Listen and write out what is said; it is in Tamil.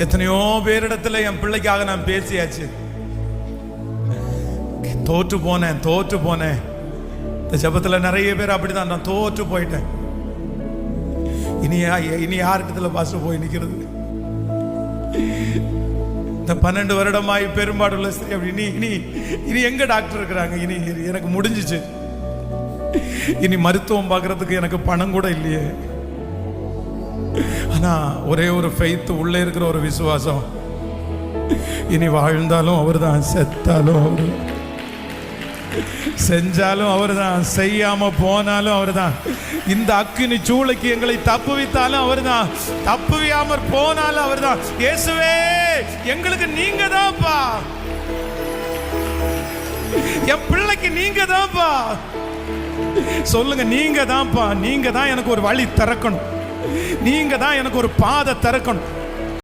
எத்தனையோ பேரிடத்துல என் பிள்ளைக்காக நான் பேசியாச்சு. தோற்று போனேன். இந்த ஜபத்துல நிறைய பேர் அப்படிதான், நான் தோற்று போயிட்டேன். இனி யார்கிட்ட பாஸ்டர் போய் நிக்கிறது? இந்த 12 வருடமாய் பெரும்பாடுள்ள ஸ்திரீ அப்படி இனி எங்க டாக்டர் இருக்கிறாங்க? இனி எனக்கு முடிஞ்சிச்சு. இனி மருத்துவம் பார்க்கறதுக்கு எனக்கு பணம் கூட இல்லையே. ஆனா ஒரே ஒரு ஃபெய்த், உள்ளே இருக்கிற ஒரு விசுவாசம், இனி வாழ்ந்தாலும் அவர்தான், செத்தாலும் அவரு, செஞ்சாலும் அவர்தான், செய்யாம போனாலும் அவர்தான், இந்த அக்கினி சூளைக்கு எங்களை தப்புவித்தாலும் அவர்தான், தப்புவியாமற் போனாலும் அவர்தான். இயேசுவே, எங்களுக்கு நீங்க தான்ப்பா, என் பிள்ளைக்கு நீங்க தான்ப்பா. சொல்லுங்க, நீங்க தான்ப்பா. நீங்க தான் எனக்கு ஒரு வழி திறக்கணும், நீங்க தான் எனக்கு ஒரு பாதை திறக்கணும்.